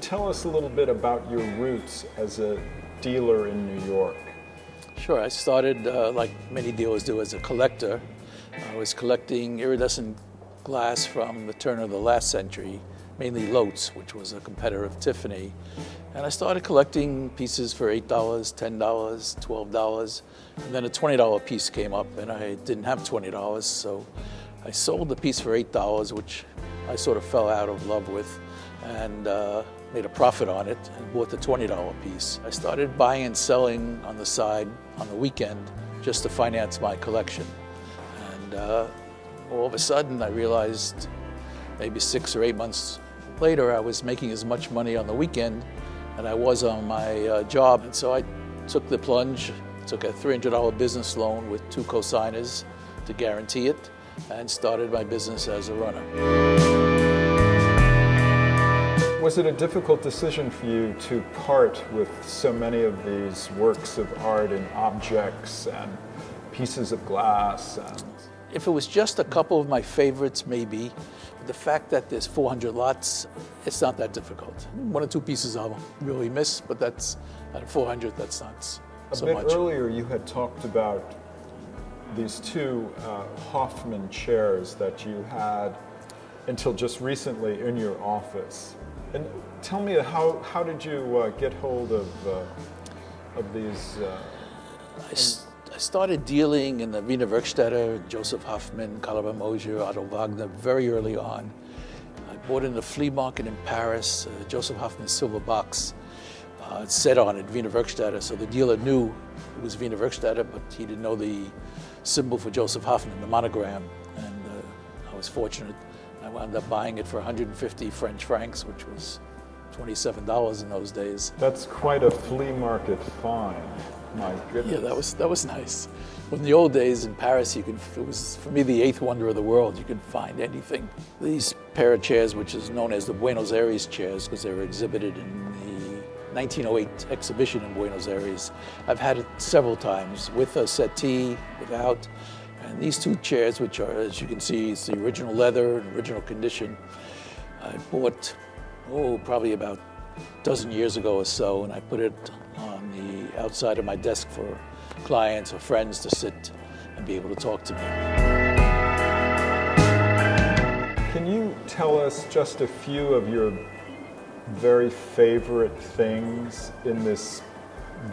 tell us a little bit about your roots as a dealer in New York? Sure. I started, like many dealers do, as a collector. I was collecting iridescent glass from the turn of the last century, mainly Lotz, which was a competitor of Tiffany. And I started collecting pieces for $8, $10, $12, and then a $20 piece came up, and I didn't have $20, so I sold the piece for $8, which I sort of fell out of love with, and made a profit on it and bought the $20 piece. I started buying and selling on the side on the weekend just to finance my collection. And all of a sudden I realized maybe 6 or 8 months later I was making as much money on the weekend and I was on my job. And so I took the plunge, took a $300 business loan with 2 co-signers to guarantee it, and started my business as a runner. Was it a difficult decision for you to part with so many of these works of art and objects and pieces of glass? If it was just a couple of my favorites, maybe. But the fact that there's 400 lots, it's not that difficult. 1 or 2 pieces I'll really miss, but that's out of 400, that's not so much. A bit earlier you had talked about these 2 Hoffman chairs that you had until just recently in your office. And tell me, how did you get hold of these? I started dealing in the Wiener Werkstätte, Joseph Hoffman, Caliber Mosier, Otto Wagner, very early on. I bought in the flea market in Paris, Joseph Hoffman's silver box. It said on it, Wiener Werkstätte, so the dealer knew it was Wiener Werkstätte, but he didn't know the symbol for Joseph Hoffman, the monogram, and I was fortunate. I wound up buying it for 150 French francs, which was $27 in those days. That's quite a flea market find. My goodness. Yeah, that was nice. In the old days in Paris, it was for me the 8th wonder of the world. You could find anything. These pair of chairs, which is known as the Buenos Aires chairs, because they were exhibited in the 1908 exhibition in Buenos Aires. I've had it several times with a settee, without. And these 2 chairs, which are, as you can see, it's the original leather and original condition, I bought, probably about a dozen years ago or so, and I put it on the outside of my desk for clients or friends to sit and be able to talk to me. Can you tell us just a few of your very favorite things in this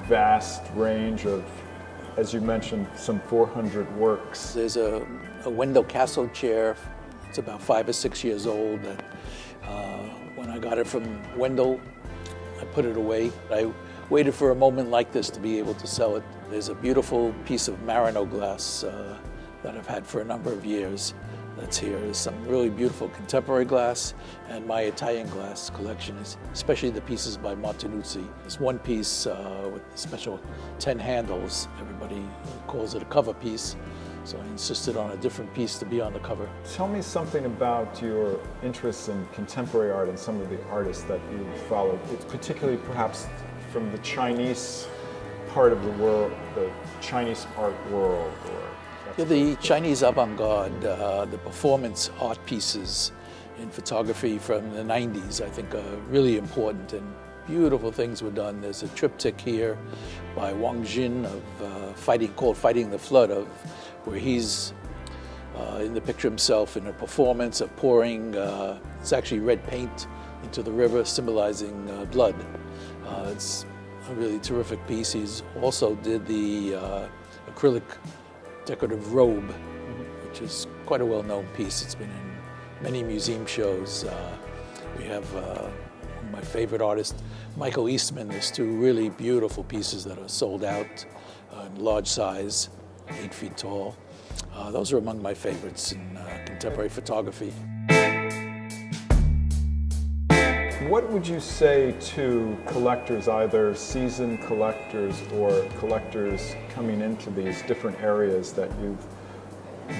vast range of, as you mentioned, some 400 works? There's a Wendell Castle chair. It's about 5 or 6 years old. That, when I got it from Wendell, I put it away. I waited for a moment like this to be able to sell it. There's a beautiful piece of Marino glass that I've had for a number of years that's here. There's some really beautiful contemporary glass and my Italian glass collection, especially the pieces by Martinuzzi. There's one piece with special 10 handles. Everybody calls it a cover piece, so I insisted on a different piece to be on the cover. Tell me something about your interest in contemporary art and some of the artists that you followed. It's particularly perhaps from the Chinese part of the world, the Chinese art world, or yeah, the Chinese avant-garde, the performance art pieces in photography from the 90s, I think are really important, and beautiful things were done. There's a triptych here by Wang Jin called Fighting the Flood, where he's in the picture himself in a performance of pouring, it's actually red paint into the river, symbolizing blood. It's a really terrific piece. He's also did the acrylic decorative robe, which is quite a well-known piece. It's been in many museum shows. We have my favorite artist, Michael Eastman. There's 2 really beautiful pieces that are sold out in large size, 8 feet tall. Those are among my favorites in contemporary photography. What would you say to collectors, either seasoned collectors or collectors coming into these different areas that you've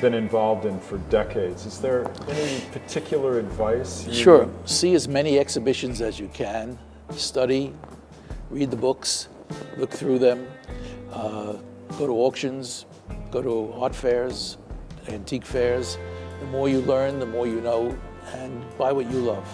been involved in for decades? Is there any particular advice? Sure. See as many exhibitions as you can. Study, read the books, look through them, go to auctions, go to art fairs, antique fairs. The more you learn, the more you know, and buy what you love.